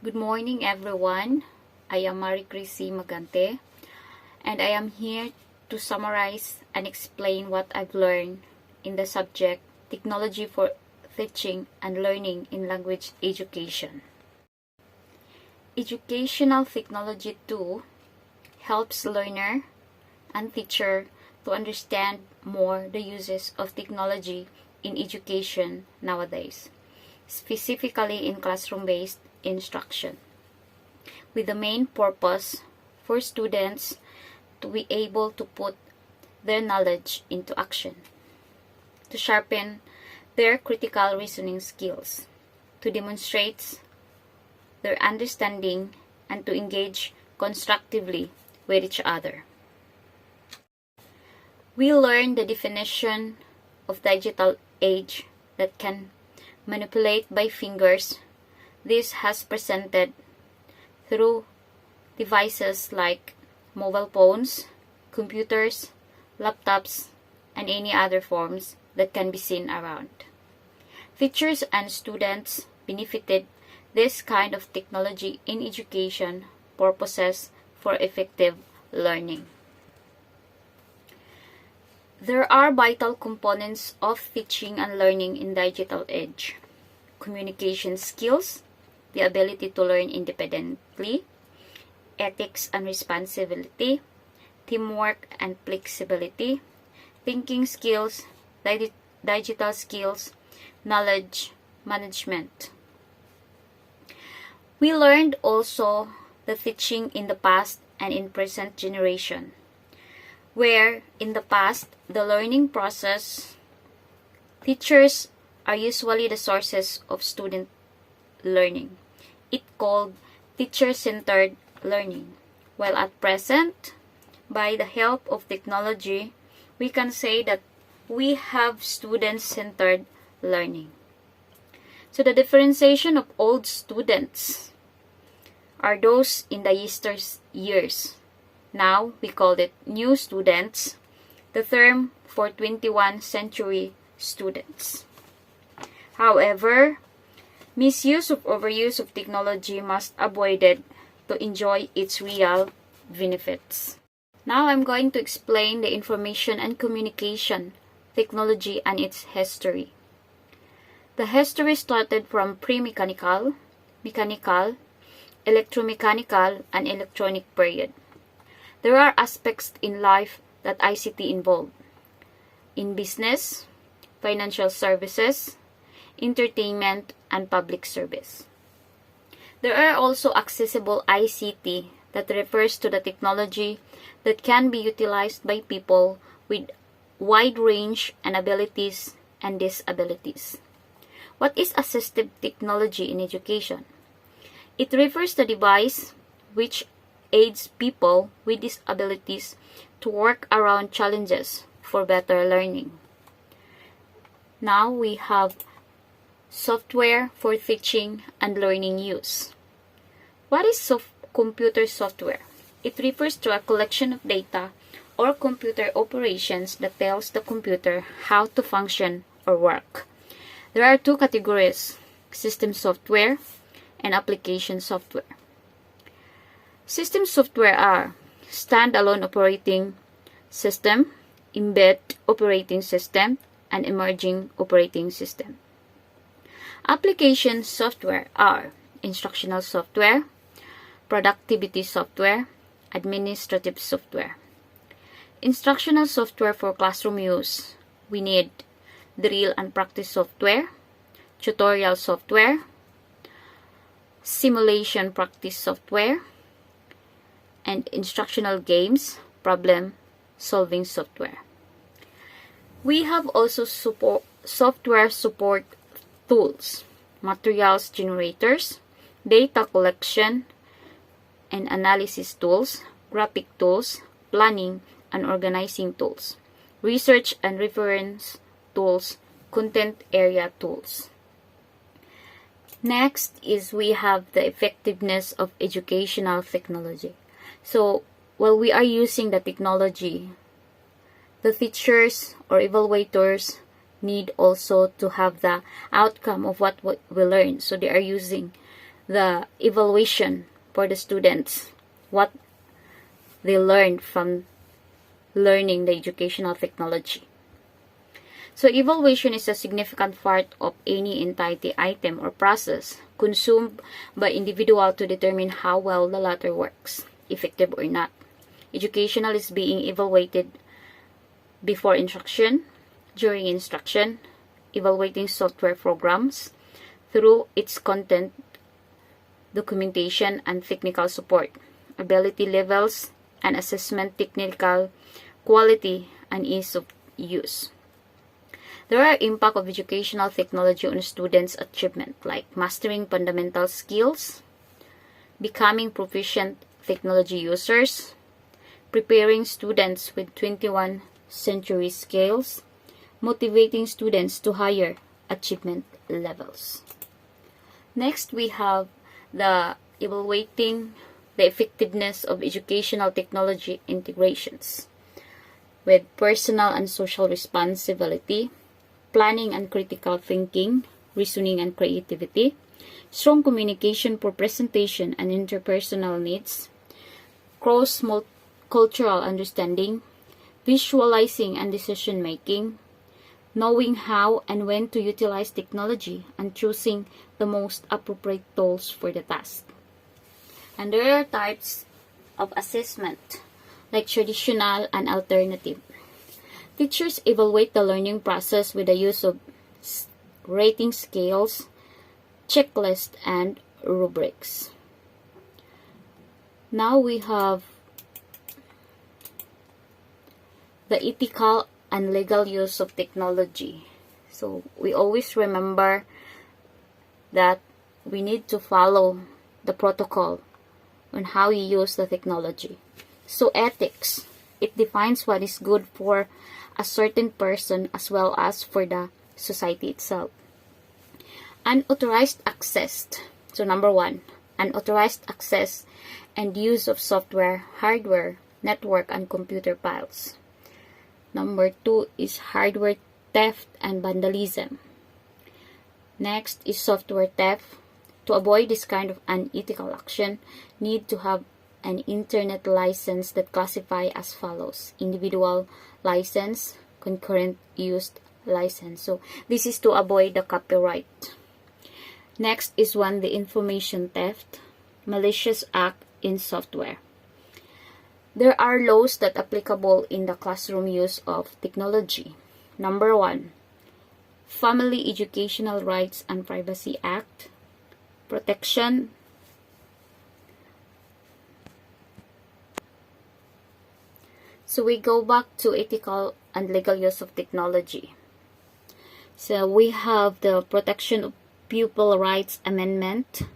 Good morning, everyone. I am Marie Crissy Magante, and I am here to summarize and explain what I've learned in the subject Technology for Teaching and Learning in Language Education. Educational technology tool helps learner and teacher to understand more the uses of technology in education nowadays, specifically in classroom-based instruction, with the main purpose for students to be able to put their knowledge into action, to sharpen their critical reasoning skills, to demonstrate their understanding, and to engage constructively with each other. We learn the definition of digital age that can manipulate by fingers. This has presented through devices like mobile phones, computers, laptops, and any other forms that can be seen around. Teachers and students benefited this kind of technology in education purposes for effective learning. There are vital components of teaching and learning in digital age: communication skills, the ability to learn independently, ethics and responsibility, teamwork and flexibility, thinking skills, digital skills, knowledge management. We learned also the teaching in the past and in present generation, where in the past, the learning process, teachers are usually the sources of student learning. It called teacher-centered learning. While at present, by the help of technology, we can say that we have student-centered learning. So the differentiation of old students are those in the years. Now we call it new students, the term for 21st century students. However, misuse or overuse of technology must be avoided to enjoy its real benefits. Now I'm going to explain the information and communication technology and its history. The history started from pre-mechanical, mechanical, electromechanical, and electronic period. There are aspects in life that ICT involve: in business, financial services, entertainment, and public service. There are also accessible ICT that refers to the technology that can be utilized by people with wide range and abilities and disabilities. What is assistive technology in education? It refers to device which aids people with disabilities to work around challenges for better learning. Now we have software for teaching and learning use. What is computer software? It refers to a collection of data or computer operations that tells the computer how to function or work. There are two categories: system software and application software. System software are standalone operating system, embedded operating system, and emerging operating system. Application software are instructional software, productivity software, administrative software. Instructional software for classroom use, we need drill and practice software, tutorial software, simulation practice software, and instructional games, problem solving software. We have also software support tools, materials generators, data collection and analysis tools, graphic tools, planning and organizing tools, research and reference tools, content area tools. Next is we have the effectiveness of educational technology. So while we are using the technology, the teachers or evaluators need also to have the outcome of what we learn. So they are using the evaluation for the students, what they learned from learning the educational technology. So evaluation is a significant part of any entity, item, or process consumed by individual to determine how well the latter works, effective or not. Educational is being evaluated before instruction, during instruction, evaluating software programs through its content, documentation, and technical support, ability levels, and assessment technical quality and ease of use. There are impact of educational technology on students' achievement, like mastering fundamental skills, becoming proficient technology users, preparing students with 21st century skills, motivating students to higher achievement levels. Next, we have the evaluating the effectiveness of educational technology integrations with personal and social responsibility, planning and critical thinking, reasoning and creativity, strong communication for presentation and interpersonal needs, cross-cultural understanding, visualizing and decision making, knowing how and when to utilize technology, and choosing the most appropriate tools for the task. And there are types of assessment, like traditional and alternative. Teachers evaluate the learning process with the use of rating scales, checklists, and rubrics. Now we have the ethical and legal use of technology. So we always remember that we need to follow the protocol on how you use the technology. So ethics, it defines what is good for a certain person as well as for the society itself. Unauthorized access. So number 1, unauthorized access and use of software, hardware, network, and computer files. Number 2 is hardware theft and vandalism. Next is software theft. To avoid this kind of unethical action, need to have an internet license that classify as follows: individual license, concurrent used license. So this is to avoid the copyright. Next is the information theft, malicious act in software. There are laws that applicable in the classroom use of technology. Number 1, Family Educational Rights and Privacy Act, protection. So we go back to ethical and legal use of technology. So we have the Protection of Pupil Rights Amendment.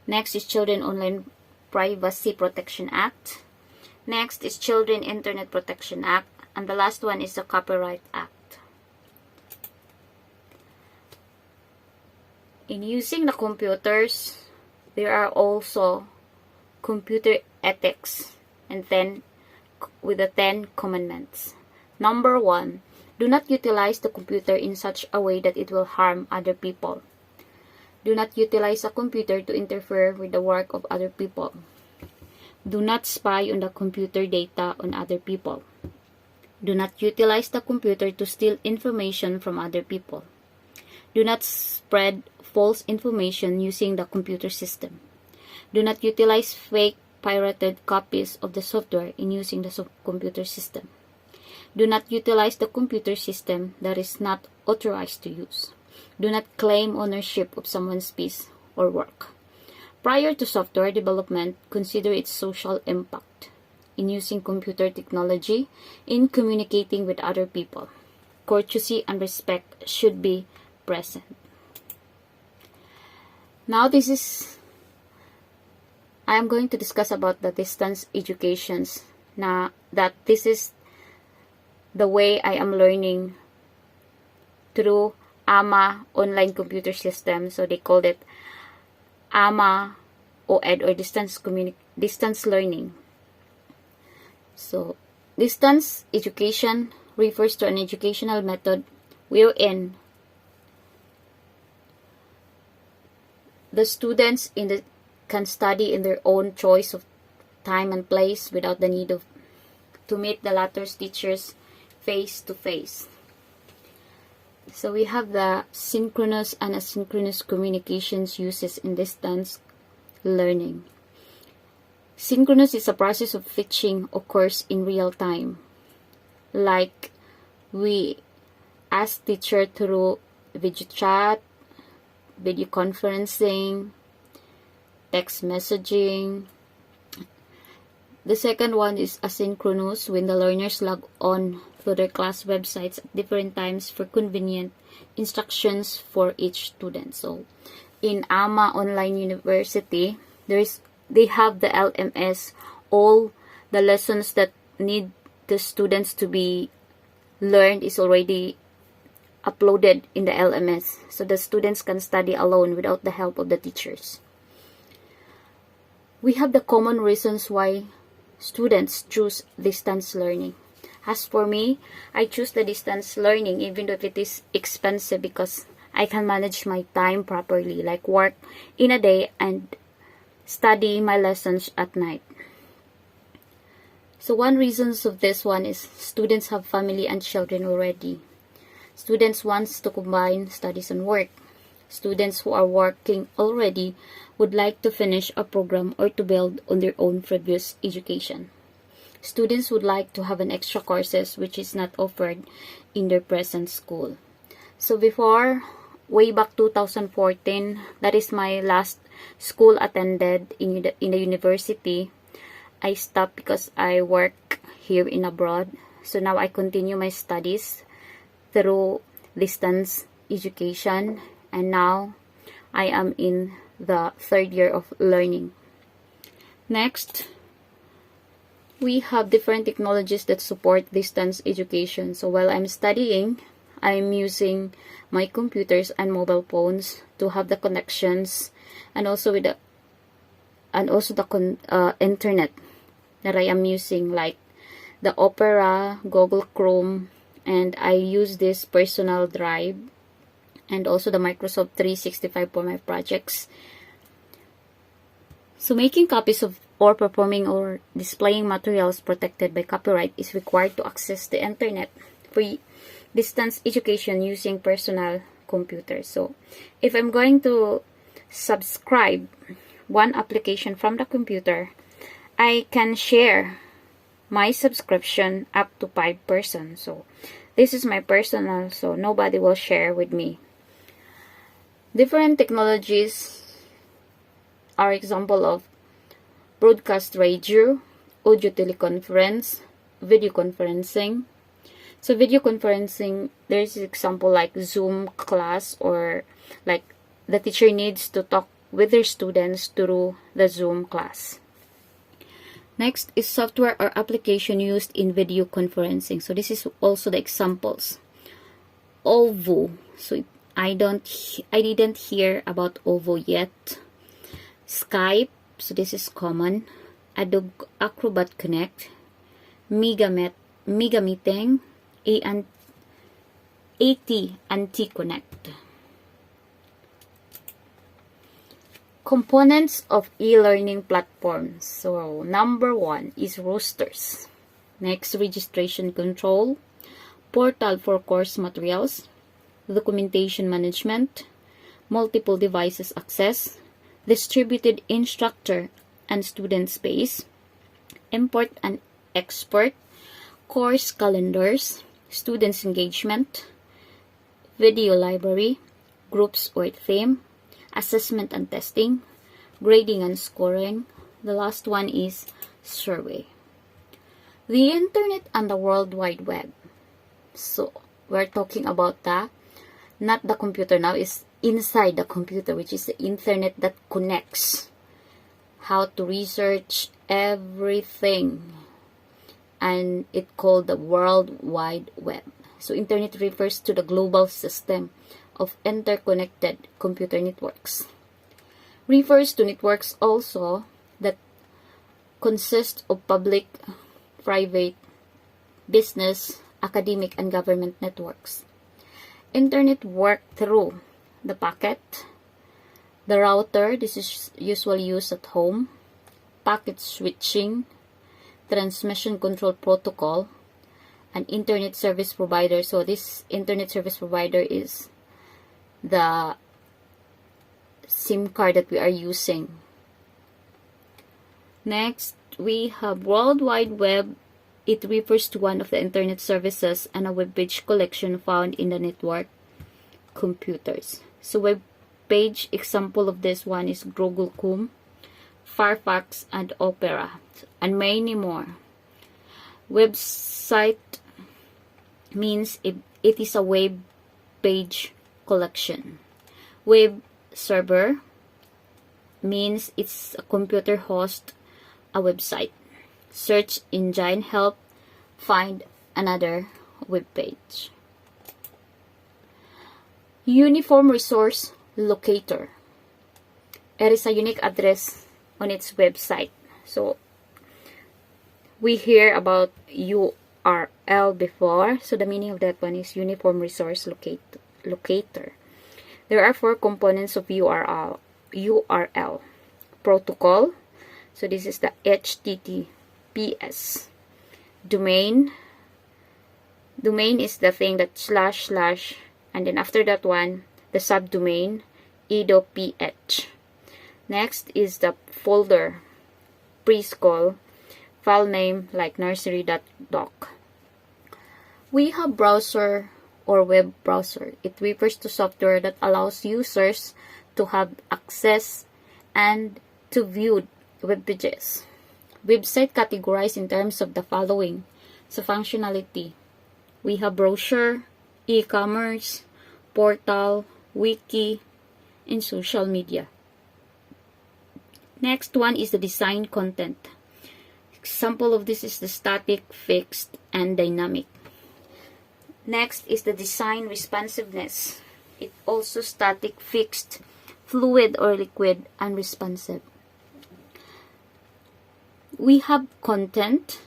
Next is Children Online Privacy Protection Act. Next is Children Internet Protection Act. And the last one is the Copyright Act. In using the computers, there are also computer ethics and then with the 10 commandments. Number 1, do not utilize the computer in such a way that it will harm other people. Do not utilize a computer to interfere with the work of other people. Do not spy on the computer data on other people. Do not utilize the computer to steal information from other people. Do not spread false information using the computer system. Do not utilize fake pirated copies of the software in using the computer system. Do not utilize the computer system that is not authorized to use. Do not claim ownership of someone's piece or work. Prior to software development, consider its social impact in using computer technology in communicating with other people. Courtesy and respect should be present. Now I am going to discuss about the distance educations. Now that this is the way I am learning through AMA online computer system. So they called it AMA OED or distance learning. So distance education refers to an educational method wherein the students in the can study in their own choice of time and place without the need of to meet the latter's teachers face to face. So we have the synchronous and asynchronous communications uses in distance learning. Synchronous is a process of teaching occurs in real time. Like we ask teacher through video chat, video conferencing, text messaging. The second one is asynchronous, when the learners log on to their class websites at different times for convenient instructions for each student. So in AMA Online University, they have the LMS. All the lessons that need the students to be learned is already uploaded in the LMS, so the students can study alone without the help of the teachers. We have the common reasons why students choose distance learning. As for me, I choose the distance learning even though it is expensive, because I can manage my time properly, like work in a day and study my lessons at night. So one reasons of this one is students have family and children already. Students wants to combine studies and work. Students who are working already would like to finish a program or to build on their own previous education. Students would like to have an extra courses which is not offered in their present school. So before, way back 2014, that is my last school attended in the university. I stopped because I work here in abroad. So now I continue my studies through distance education, and now I am in the third year of learning. Next, we have different technologies that support distance education. So while I'm studying, I'm using my computers and mobile phones to have the connections, and also with the internet that I am using, like the Opera, Google Chrome, and I use this personal drive and also the Microsoft 365 for my projects. So making copies of or performing or displaying materials protected by copyright is required to access the internet for distance education using personal computers. So if I'm going to subscribe one application from the computer, I can share my subscription up to 5 persons. So this is my personal, so nobody will share with me. Different technologies are example of broadcast radio, audio teleconference, video conferencing. So video conferencing, there's an example like Zoom class, or like the teacher needs to talk with their students through the Zoom class. Next is software or application used in video conferencing. So this is also the examples. OVO. So I didn't hear about OVO yet. Skype. So this is common. Adobe Acrobat Connect. Meeting. AT&T Connect. Components of e-learning platforms. So number 1 is rosters. Next, registration control, portal for course materials, documentation management, multiple devices access, distributed instructor and student space, import and export, course calendars, students engagement, video library, groups or theme, assessment and testing, grading and scoring. The last one is survey. The internet and the World Wide Web. So we're talking about not the computer now, is inside the computer, which is the internet that connects how to research everything, and it called the World Wide Web. So internet refers to the global system of interconnected computer networks. Refers to networks also that consist of public, private, business, academic, and government networks. Internet work through the packet, The router, this is usually used at home. Packet switching, transmission control protocol, an internet service provider. So this internet service provider is the SIM card that we are using. Next, we have World Wide Web. It refers to one of the internet services and a web page collection found in the network computers. So web page example of this one is Google.com, Firefox, and Opera, and many more. Website means it is a web page collection. Web server means it's a computer host a website. Search engine help find another web page. Uniform Resource Locator. It is a unique address on its website. So we hear about URL before. So the meaning of that one is Uniform Resource Locator. There are 4 components of URL. Protocol. So this is the HTTPS. Domain. Domain is the thing that // and then after that one, the subdomain edo.ph. Next is the folder. Preschool. File name like nursery.doc. We have browser or web browser. It refers to software that allows users to have access and to view web pages. Website categorized in terms of the following. So functionality. We have brochure, e-commerce, portal, wiki, and social media. Next one is the design content. Example of this is the static, fixed, and dynamic. Next is the design responsiveness. It also static, fixed, fluid or liquid, and responsive. We have content.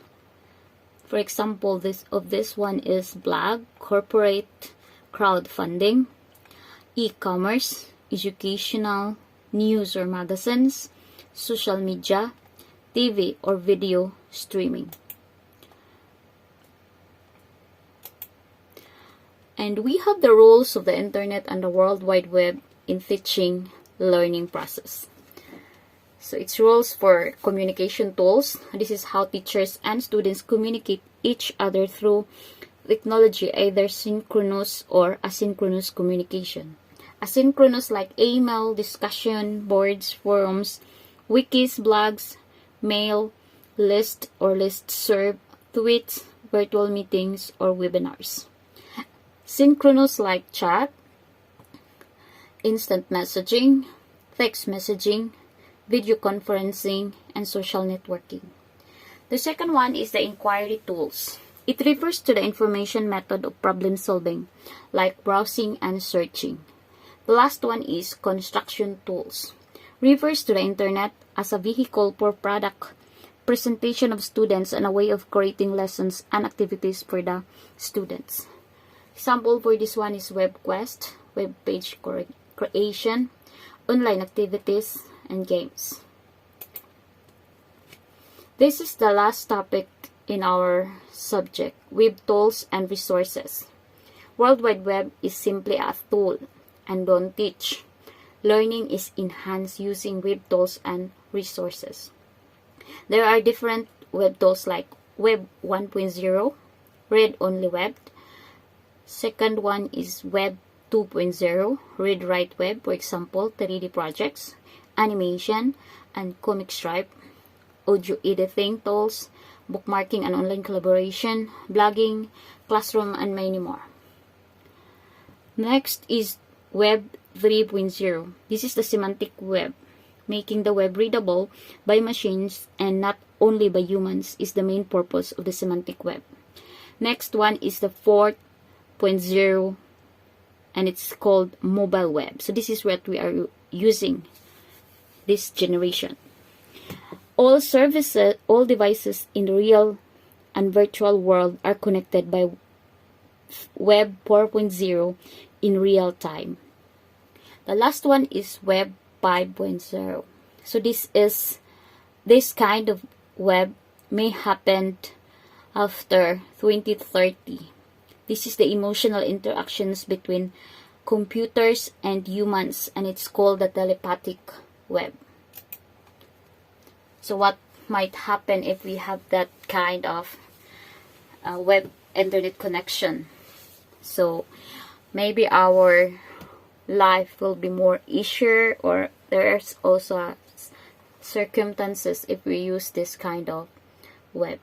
For example, this one is blog, corporate, crowdfunding, e-commerce, educational, news or magazines, social media, TV or video streaming. And we have the rules of the internet and the World Wide Web in teaching learning process. So it's rules for communication tools. This is how teachers and students communicate each other through technology, either synchronous or asynchronous communication. Asynchronous like email, discussion, boards, forums, wikis, blogs, mail, list or listserv, tweets, virtual meetings, or webinars. Synchronous like chat, instant messaging, text messaging, video conferencing, and social networking. The second one is the inquiry tools. It refers to the information method of problem solving, like browsing and searching. The last one is construction tools. Refers to the internet as a vehicle for product presentation of students and a way of creating lessons and activities for the students. Example for this one is WebQuest, web page creation, online activities, and games. This is the last topic in our subject, web tools and resources. World Wide Web is simply a tool and don't teach. Learning is enhanced using web tools and resources. There are different web tools like Web 1.0, read-only web. Second one is Web 2.0, read-write web, for example, 3D projects, animation, and comic stripe, audio editing tools, bookmarking and online collaboration, blogging, classroom, and many more. Next is Web 3.0. This is the semantic web. Making the web readable by machines and not only by humans is the main purpose of the semantic web. Next one is the 4.0, and it's called mobile web. So this is what we are using this generation. All services, all devices in the real and virtual world are connected by Web 4.0 in real time. The last one is Web 5.0. So this kind of web may happen after 2030. This is the emotional interactions between computers and humans, and it's called the telepathic web. So what might happen if we have that kind of web internet connection? So maybe our life will be more easier, or there's also circumstances if we use this kind of web.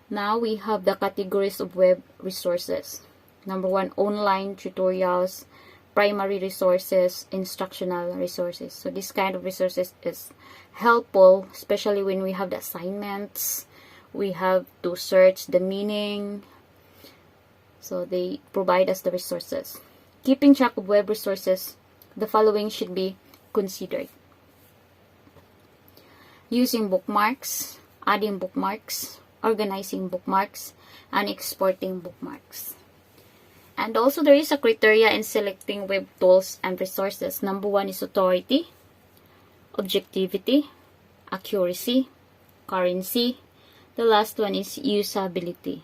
Now we have the categories of web resources. Number 1, online tutorials, primary resources, instructional resources. So this kind of resources is helpful, especially when we have the assignments. We have to search the meaning. So they provide us the resources. Keeping track of web resources, the following should be considered. Using bookmarks, adding bookmarks, organizing bookmarks, and exporting bookmarks. And also there is a criteria in selecting web tools and resources. Number 1 is authority, objectivity, accuracy, currency. The last one is usability.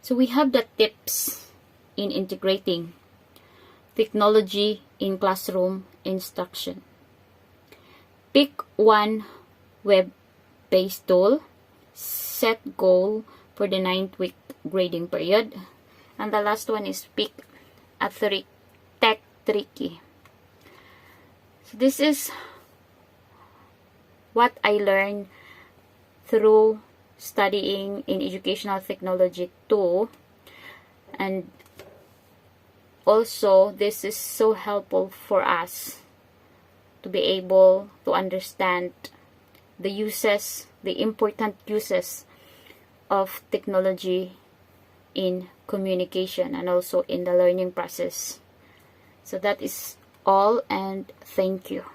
So we have the tips in integrating technology in classroom instruction. Pick one web-based tool. Set goal for the 9th week grading period. And the last one is pick a tech tricky. So this is what I learned through studying in educational technology 2, and also this is so helpful for us to be able to understand the uses, the important uses of technology in communication and also in the learning process. So that is all, and thank you.